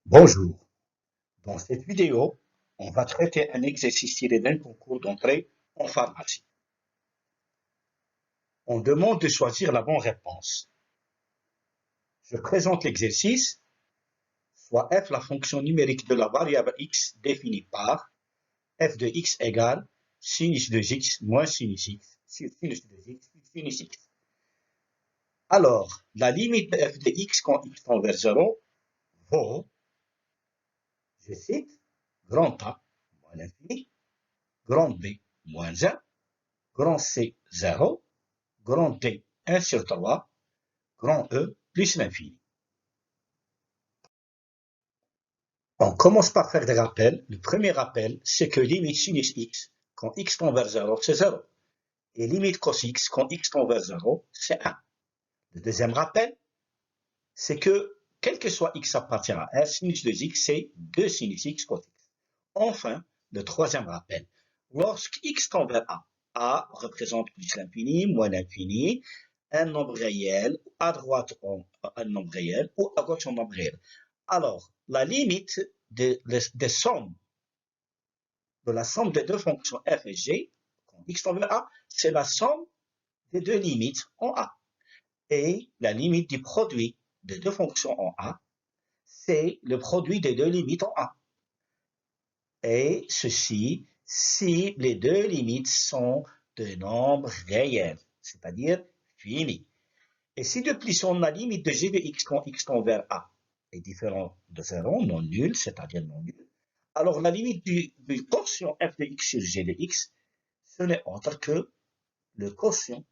Bonjour, dans cette vidéo, on va traiter un exercice tiré d'un concours d'entrée en pharmacie. On demande de choisir la bonne réponse. Je présente l'exercice, soit f la fonction numérique de la variable x définie par f de x égale sinus de x moins sinus x sur sinus de x plus sinus x. Alors, la limite de f de x quand x tend vers 0 vaut, je cite, grand A moins l'infini, grand B moins 1, grand C 0, grand D 1 sur 3, grand E plus l'infini. On commence par faire des rappels. Le premier rappel, c'est que limite sinus x quand x tend vers 0, c'est 0. Et limite cos x quand x tend vers 0, c'est 1. Le deuxième rappel, c'est que quel que soit x appartient à R, sinus de x, c'est 2 sinus x cos x. Enfin, le troisième rappel, lorsque x tend vers A représente plus l'infini, moins l'infini, un nombre réel, à droite un nombre réel ou à gauche un nombre réel. Alors, la limite de la somme des deux fonctions f et g, quand x tend vers A, c'est la somme des deux limites en A. Et la limite du produit des deux fonctions en A, c'est le produit des deux limites en A. Et ceci, si les deux limites sont de nombres réels, c'est-à-dire finis. Et si de plus on a limite de g de x quand x tend vers A est différent de 0, non nul, c'est-à-dire non nul, alors la limite du quotient f de x sur g de x, ce n'est autre que le quotient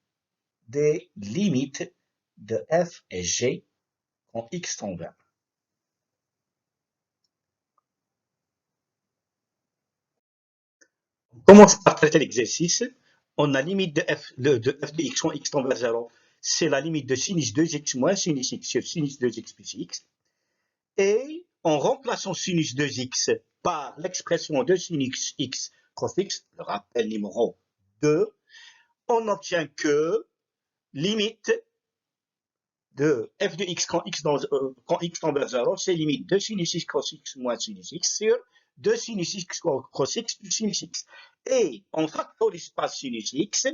des limites de f et g quand x tend vers A. On commence par traiter l'exercice. On a limite de f de x quand x tend vers 0, c'est la limite de sinus 2x moins sinus x sur sinus 2x plus x. Et en remplaçant sinus 2x par l'expression de sinus x cos x, le rappel numéro 2, on obtient que limite de f de x quand x tend vers 0, c'est limite de sinus x cos x moins sinus x sur 2 sinus x cos x plus sinus x. Et on factorise par sinus x,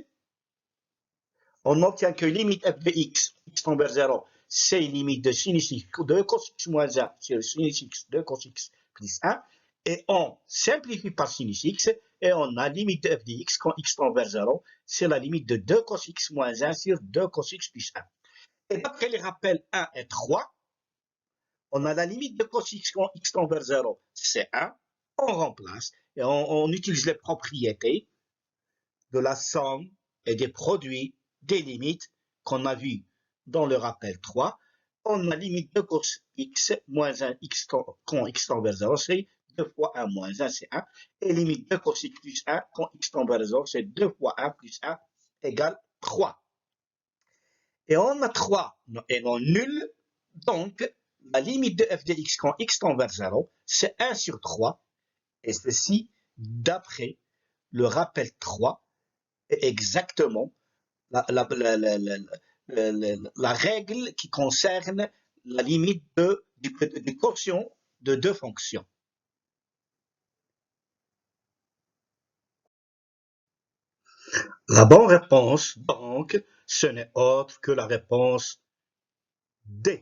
on obtient que limite f de x tend vers 0, c'est limite de sinus x de cos x moins 1 sur sinus x de cos x plus 1. Et on simplifie par sinus x et on a limite de f de x quand x tend vers 0, c'est la limite de 2 cos x moins 1 sur 2 cos x plus 1. Et d'après les rappels 1 et 3, on a la limite de cos x quand x tend vers 0, c'est 1. On remplace et on utilise les propriétés de la somme et des produits des limites qu'on a vues dans le rappel 3. On a limite de cos x moins 1 x quand x tend vers 0, c'est 2 fois 1 moins 1, c'est 1. Et limite de cos x plus 1 quand x tend vers 0, c'est 2 fois 1 plus 1 égale 3. Et on a 3 et non nul, donc la limite de f de x quand x tend vers 0, c'est 1 sur 3, et ceci d'après le rappel 3 est exactement la règle qui concerne la limite du quotient de deux fonctions. La bonne réponse, donc, ce n'est autre que la réponse D.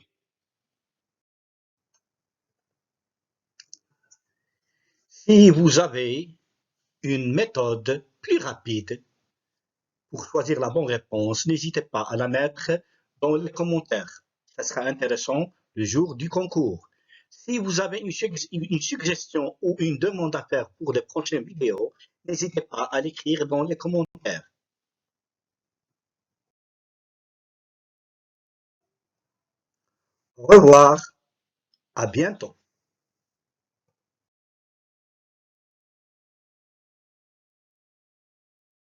Si vous avez une méthode plus rapide pour choisir la bonne réponse, n'hésitez pas à la mettre dans les commentaires. Ça sera intéressant le jour du concours. Si vous avez une suggestion ou une demande à faire pour les prochaines vidéos, n'hésitez pas à l'écrire dans les commentaires. Au revoir, à bientôt.